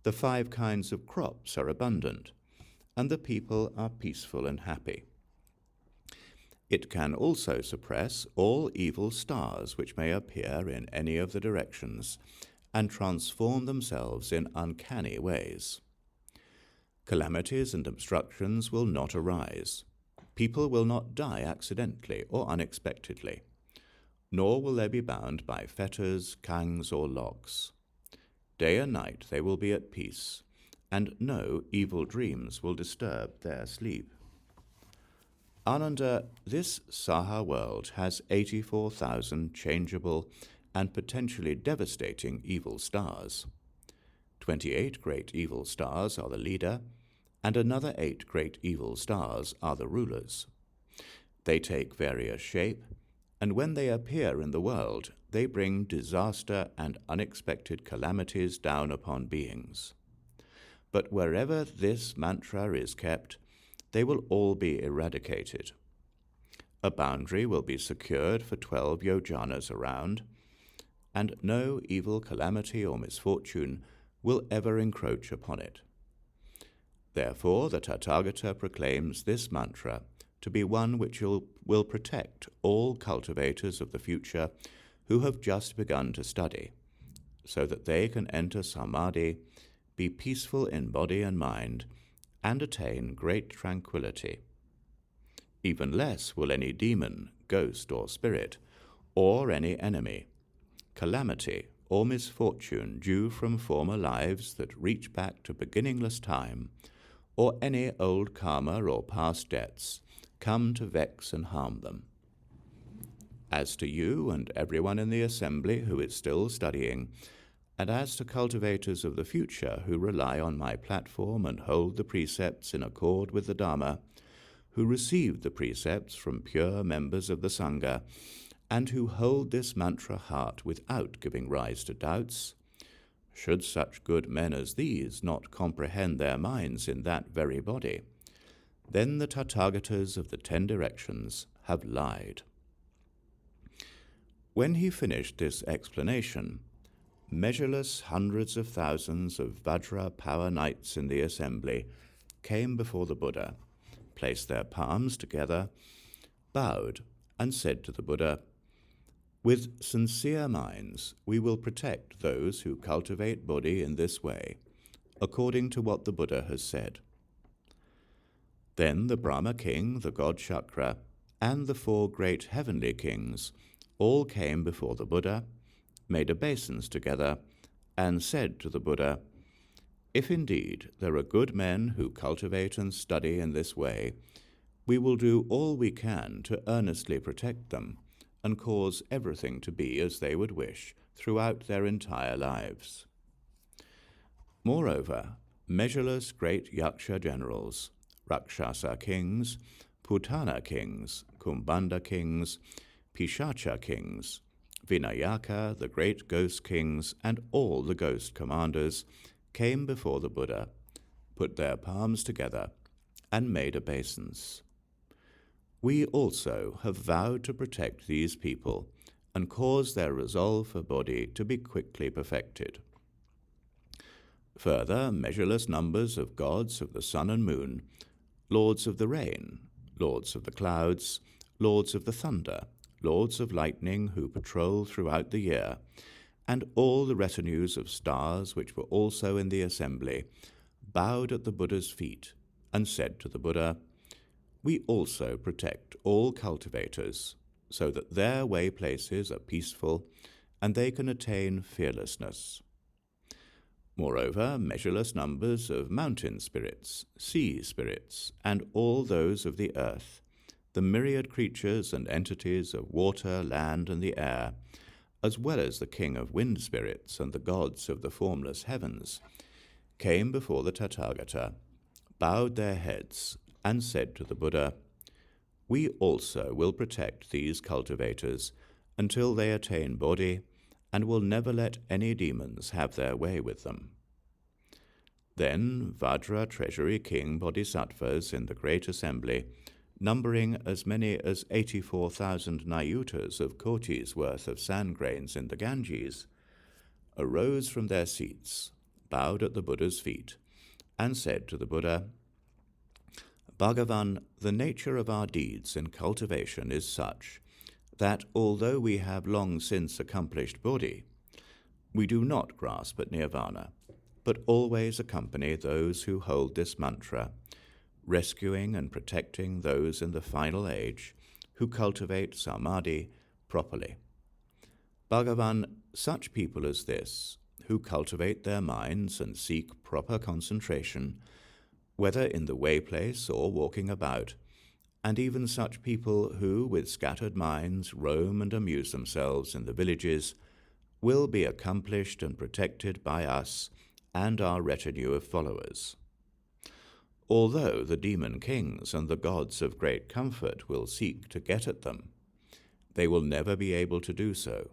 the 5 kinds of crops are abundant, and the people are peaceful and happy. It can also suppress all evil stars which may appear in any of the directions and transform themselves in uncanny ways. Calamities and obstructions will not arise. People will not die accidentally or unexpectedly, nor will they be bound by fetters, kangs, or locks. Day and night they will be at peace, and no evil dreams will disturb their sleep. Ananda, this Saha world has 84,000 changeable and potentially devastating evil stars. 28 great evil stars are the leader, and another 8 great evil stars are the rulers. They take various shape, and when they appear in the world, they bring disaster and unexpected calamities down upon beings. But wherever this mantra is kept, they will all be eradicated. A boundary will be secured for 12 yojanas around, and no evil calamity or misfortune will ever encroach upon it. Therefore, the Tathagata proclaims this mantra to be one which will protect all cultivators of the future who have just begun to study, so that they can enter samadhi, be peaceful in body and mind, and attain great tranquility. Even less will any demon, ghost, or spirit, or any enemy, calamity, or misfortune due from former lives that reach back to beginningless time, or any old karma or past debts, come to vex and harm them. As to you and everyone in the assembly who is still studying, and as to cultivators of the future who rely on my platform and hold the precepts in accord with the Dharma, who received the precepts from pure members of the Sangha, and who hold this mantra heart without giving rise to doubts, should such good men as these not comprehend their minds in that very body, then the Tathagatas of the 10 directions have lied. When he finished this explanation, measureless hundreds of thousands of Vajra power knights in the assembly came before the Buddha, placed their palms together, bowed, and said to the Buddha, "With sincere minds, we will protect those who cultivate Buddhi in this way, according to what the Buddha has said." Then the Brahma king, the god Shakra, and the 4 great heavenly kings all came before the Buddha, made obeisance together, and said to the Buddha, "If indeed there are good men who cultivate and study in this way, we will do all we can to earnestly protect them and cause everything to be as they would wish throughout their entire lives." Moreover, measureless great Yaksha generals, Rakshasa kings, Putana kings, Kumbanda kings, Pishacha kings, Vinayaka, the great ghost kings, and all the ghost commanders came before the Buddha, put their palms together, and made obeisance. We also have vowed to protect these people and cause their resolve for Buddhi to be quickly perfected. Further, measureless numbers of gods of the sun and moon, lords of the rain, lords of the clouds, lords of the thunder, lords of lightning who patrol throughout the year, and all the retinues of stars which were also in the assembly, bowed at the Buddha's feet and said to the Buddha, "We also protect all cultivators, so that their way places are peaceful and they can attain fearlessness." Moreover, measureless numbers of mountain spirits, sea spirits, and all those of the earth, the myriad creatures and entities of water, land, and the air, as well as the king of wind spirits and the gods of the formless heavens, came before the Tathagata, bowed their heads, and said to the Buddha, "We also will protect these cultivators until they attain Bodhi, and will never let any demons have their way with them." Then Vajra Treasury King Bodhisattvas in the great assembly, numbering as many as 84,000 nayutas of kotis worth of sand grains in the Ganges, arose from their seats, bowed at the Buddha's feet, and said to the Buddha, "Bhagavan, the nature of our deeds in cultivation is such that although we have long since accomplished Bodhi, we do not grasp at nirvana, but always accompany those who hold this mantra, rescuing and protecting those in the final age who cultivate samadhi properly. Bhagavan, such people as this, who cultivate their minds and seek proper concentration, whether in the way place or walking about, and even such people who, with scattered minds, roam and amuse themselves in the villages, will be accomplished and protected by us and our retinue of followers. Although the demon kings and the gods of great comfort will seek to get at them, they will never be able to do so.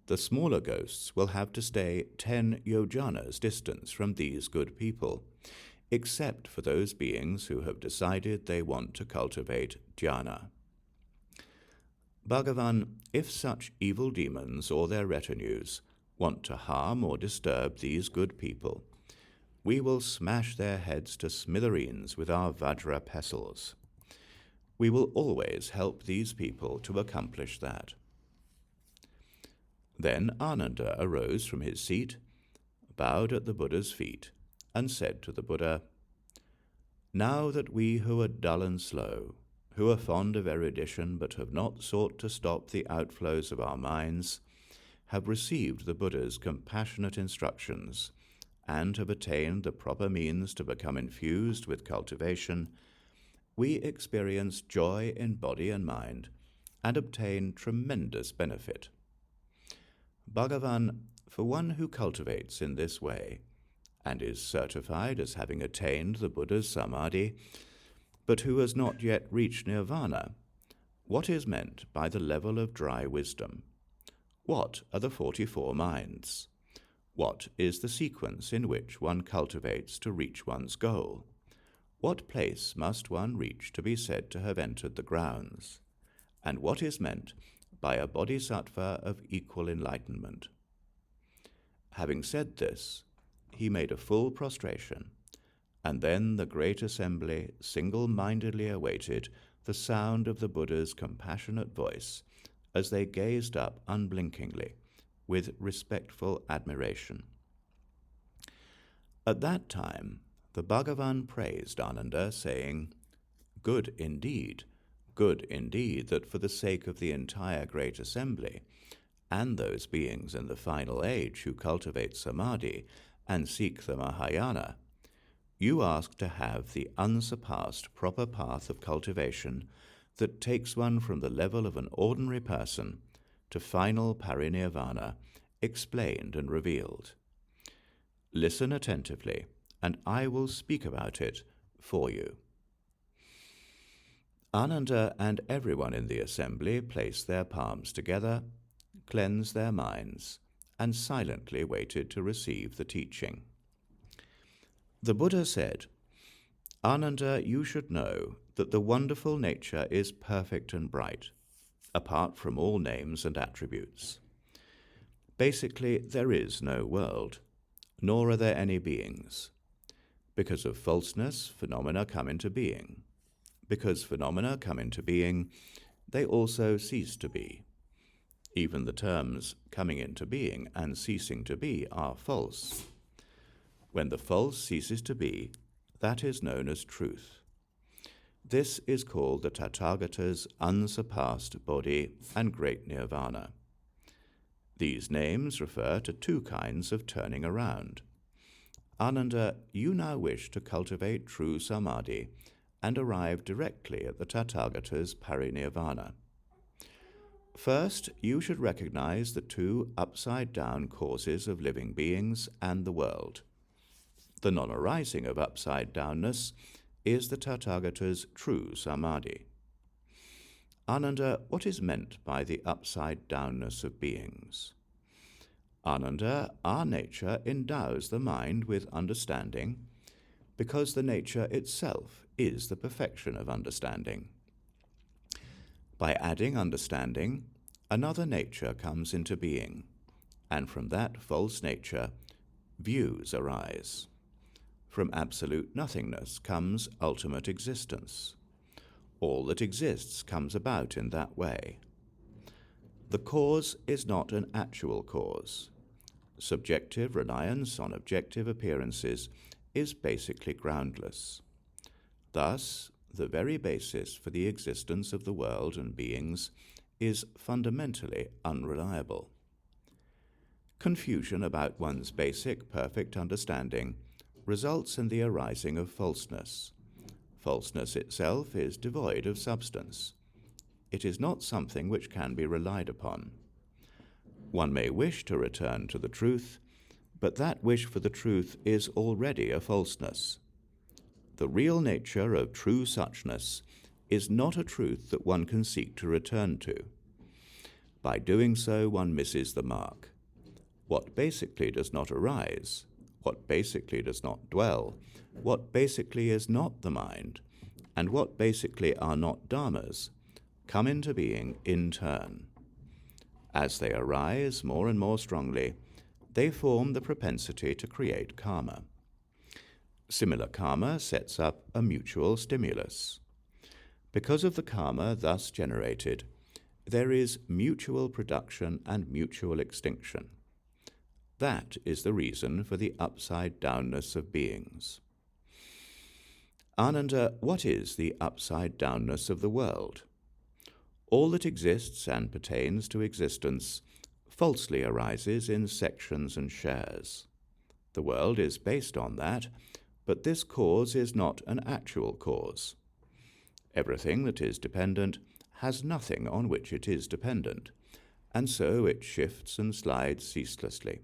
The smaller ghosts will have to stay 10 yojanas distance from these good people, except for those beings who have decided they want to cultivate jhana. Bhagavan, if such evil demons or their retinues want to harm or disturb these good people, we will smash their heads to smithereens with our Vajra pestles. We will always help these people to accomplish that. Then Ananda arose from his seat, bowed at the Buddha's feet, and said to the Buddha, "Now that we who are dull and slow, who are fond of erudition but have not sought to stop the outflows of our minds, have received the Buddha's compassionate instructions, and have attained the proper means to become infused with cultivation, we experience joy in body and mind, and obtain tremendous benefit. Bhagavan, for one who cultivates in this way, and is certified as having attained the Buddha's samadhi, but who has not yet reached nirvana, what is meant by the level of dry wisdom? What are the 44 minds? What is the sequence in which one cultivates to reach one's goal? What place must one reach to be said to have entered the grounds? And what is meant by a bodhisattva of equal enlightenment?" Having said this, he made a full prostration, and then the great assembly single-mindedly awaited the sound of the Buddha's compassionate voice as they gazed up unblinkingly with respectful admiration. At that time, the Bhagavan praised Ananda, saying, good indeed, that for the sake of the entire great assembly, and those beings in the final age who cultivate samadhi and seek the Mahayana, you ask to have the unsurpassed proper path of cultivation that takes one from the level of an ordinary person to final parinirvana, explained and revealed. Listen attentively, and I will speak about it for you. Ananda and everyone in the assembly placed their palms together, cleansed their minds, and silently waited to receive the teaching. The Buddha said, "Ananda, you should know that the wonderful nature is perfect and bright, apart from all names and attributes. Basically, there is no world, nor are there any beings. Because of falseness, phenomena come into being. Because phenomena come into being, they also cease to be. Even the terms coming into being and ceasing to be are false. When the false ceases to be, that is known as truth. This is called the Tathagata's unsurpassed body and great nirvana. These names refer to two kinds of turning around. Ananda, you now wish to cultivate true samadhi and arrive directly at the Tathagata's parinirvana. First, you should recognize the two upside-down causes of living beings and the world. The non-arising of upside-downness is the Tathagata's true samadhi. Ananda, what is meant by the upside-downness of beings? Ananda, our nature endows the mind with understanding because the nature itself is the perfection of understanding. By adding understanding, another nature comes into being, and from that false nature, views arise. From absolute nothingness comes ultimate existence. All that exists comes about in that way. The cause is not an actual cause. Subjective reliance on objective appearances is basically groundless. Thus, the very basis for the existence of the world and beings is fundamentally unreliable. Confusion about one's basic perfect understanding results in the arising of falseness. Falseness itself is devoid of substance. It is not something which can be relied upon. One may wish to return to the truth, but that wish for the truth is already a falseness. The real nature of true suchness is not a truth that one can seek to return to. By doing so, one misses the mark. What basically does not arise, what basically does not dwell, what basically is not the mind, and what basically are not dharmas, come into being in turn. As they arise more and more strongly, they form the propensity to create karma. Similar karma sets up a mutual stimulus. Because of the karma thus generated, there is mutual production and mutual extinction. That is the reason for the upside-downness of beings. Ananda, what is the upside-downness of the world? All that exists and pertains to existence falsely arises in sections and shares. The world is based on that, but this cause is not an actual cause. Everything that is dependent has nothing on which it is dependent, and so it shifts and slides ceaselessly.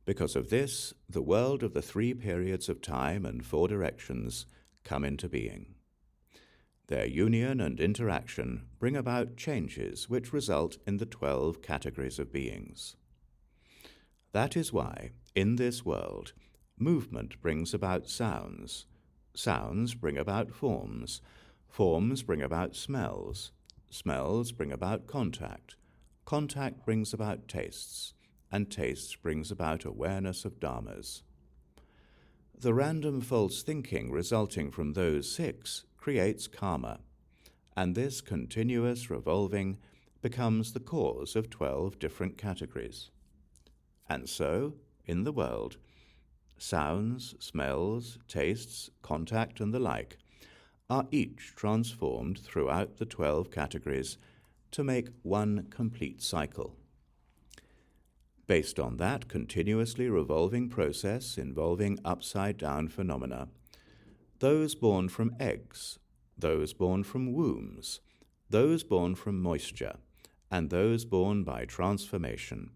Because of this, the world of the 3 periods of time and 4 directions come into being. Their union and interaction bring about changes which result in the 12 categories of beings. That is why, in this world, movement brings about sounds, sounds bring about forms, forms bring about smells, smells bring about contact, contact brings about tastes, and tastes brings about awareness of dharmas. The random false thinking resulting from those 6 creates karma, and this continuous revolving becomes the cause of 12 different categories. And so, in the world, sounds, smells, tastes, contact, and the like are each transformed throughout the 12 categories to make one complete cycle. Based on that continuously revolving process involving upside-down phenomena, those born from eggs, those born from wombs, those born from moisture, and those born by transformation,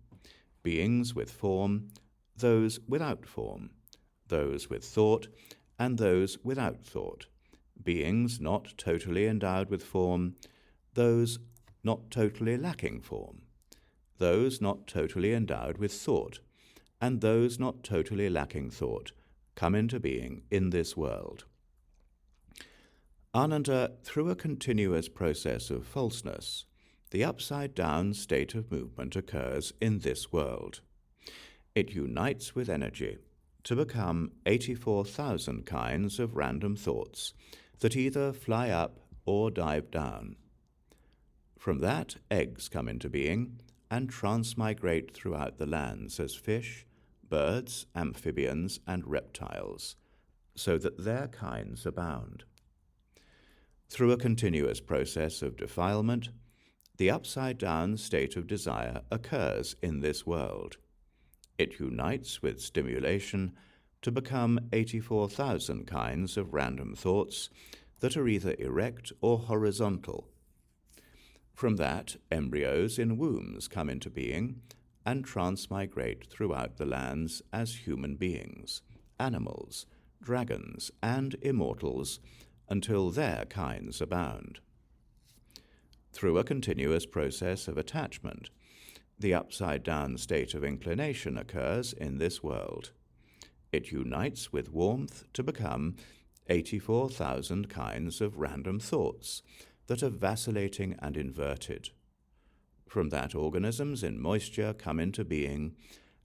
beings with form, those without form, those with thought, and those without thought, beings not totally endowed with form, those not totally lacking form, those not totally endowed with thought, and those not totally lacking thought, come into being in this world. Ananda, through a continuous process of falseness, the upside-down state of movement occurs in this world. It unites with energy to become 84,000 kinds of random thoughts that either fly up or dive down. From that, eggs come into being and transmigrate throughout the lands as fish, birds, amphibians, and reptiles, so that their kinds abound. Through a continuous process of defilement, the upside-down state of desire occurs in this world. It unites with stimulation to become 84,000 kinds of random thoughts that are either erect or horizontal. From that, embryos in wombs come into being and transmigrate throughout the lands as human beings, animals, dragons, and immortals until their kinds abound. Through a continuous process of attachment, the upside-down state of inclination occurs in this world. It unites with warmth to become 84,000 kinds of random thoughts that are vacillating and inverted. From that, organisms in moisture come into being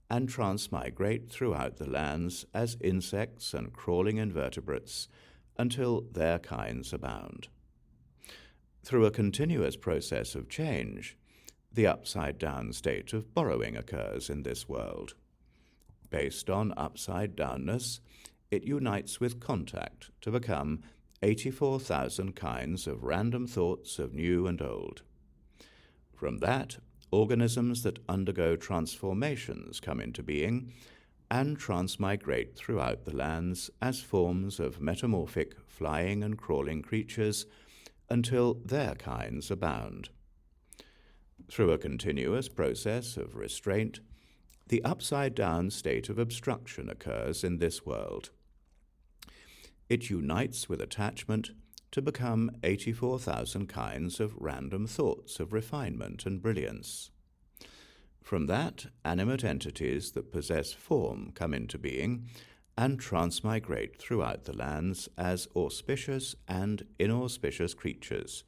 and transmigrate throughout the lands as insects and crawling invertebrates until their kinds abound. Through a continuous process of change, the upside-down state of borrowing occurs in this world. Based on upside-downness, it unites with contact to become 84,000 kinds of random thoughts of new and old. From that, organisms that undergo transformations come into being and transmigrate throughout the lands as forms of metamorphic flying and crawling creatures until their kinds abound. Through a continuous process of restraint, the upside-down state of obstruction occurs in this world. It unites with attachment to become 84,000 kinds of random thoughts of refinement and brilliance. From that, animate entities that possess form come into being and transmigrate throughout the lands as auspicious and inauspicious creatures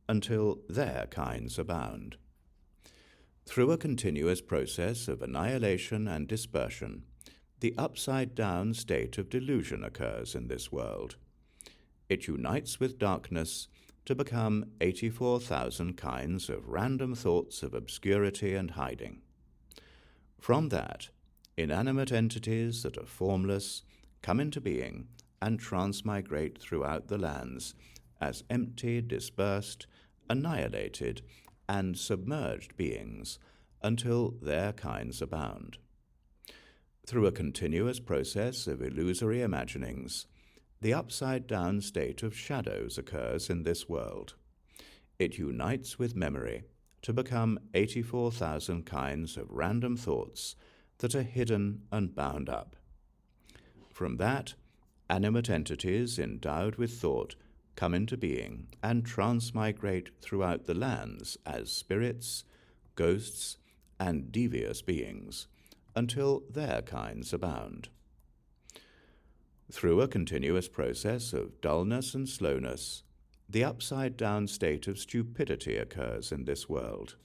until their kinds abound. Through a continuous process of annihilation and dispersion, the upside-down state of delusion occurs in this world. It unites with darkness to become 84,000 kinds of random thoughts of obscurity and hiding. From that, inanimate entities that are formless come into being and transmigrate throughout the lands as empty, dispersed, annihilated, and submerged beings until their kinds abound. Through a continuous process of illusory imaginings, the upside-down state of shadows occurs in this world. It unites with memory to become 84,000 kinds of random thoughts that are hidden and bound up. From that, animate entities endowed with thought come into being and transmigrate throughout the lands as spirits, ghosts, and devious beings, until their kinds abound. Through a continuous process of dullness and slowness, the upside-down state of stupidity occurs in this world.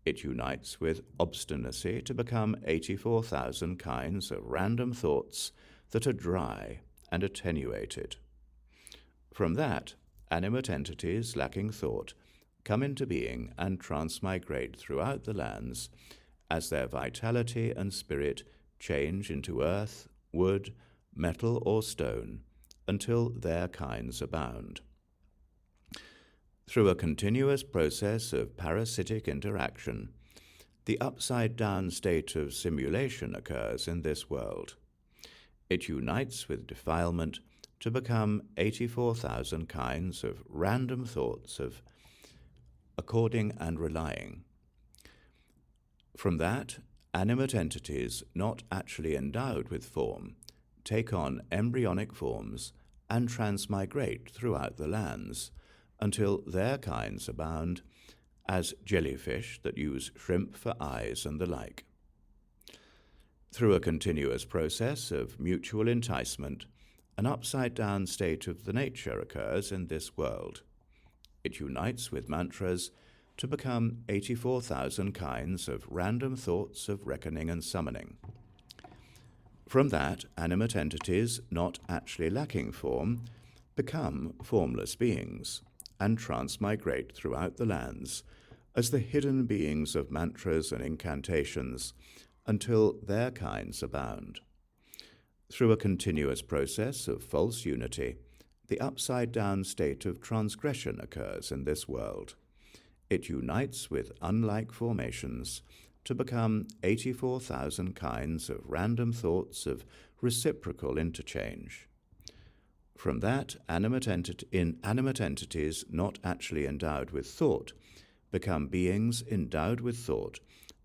It unites with obstinacy to become 84,000 kinds of random thoughts that are dry and attenuated. From that, animate entities lacking thought come into being and transmigrate throughout the lands as their vitality and spirit change into earth, wood, metal, or stone, until their kinds abound. Through a continuous process of parasitic interaction, the upside-down state of simulation occurs in this world. It unites with defilement to become 84,000 kinds of random thoughts of according and relying. From that, animate entities not actually endowed with form take on embryonic forms and transmigrate throughout the lands until their kinds abound as jellyfish that use shrimp for eyes and the like. Through a continuous process of mutual enticement, an upside-down state of the nature occurs in this world. It unites with mantras to become 84,000 kinds of random thoughts of reckoning and summoning. From that, animate entities not actually lacking form become formless beings and transmigrate throughout the lands as the hidden beings of mantras and incantations until their kinds abound. Through a continuous process of false unity, the upside-down state of transgression occurs in this world. It unites with unlike formations to become 84,000 kinds of random thoughts of reciprocal interchange. From that, animate entities not actually endowed with thought become beings endowed with thought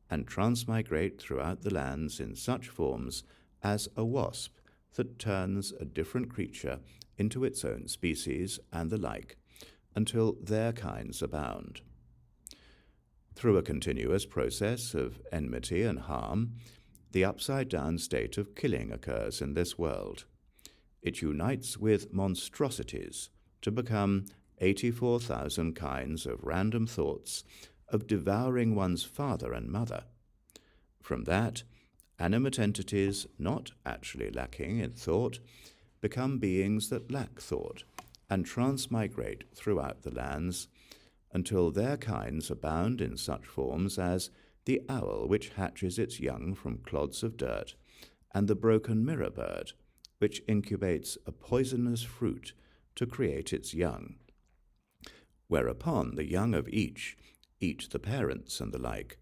and transmigrate throughout the lands in such forms as a wasp that turns a different creature into its own species and the like, until their kinds abound. Through a continuous process of enmity and harm, the upside-down state of killing occurs in this world. It unites with monstrosities to become 84,000 kinds of random thoughts of devouring one's father and mother. From that, animate entities not actually lacking in thought become beings that lack thought and transmigrate throughout the lands until their kinds abound in such forms as the owl which hatches its young from clods of dirt, and the broken mirror bird, which incubates a poisonous fruit to create its young, whereupon the young of each eat the parents and the like,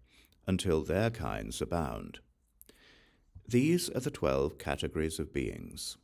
until their kinds abound. These are the 12 categories of beings.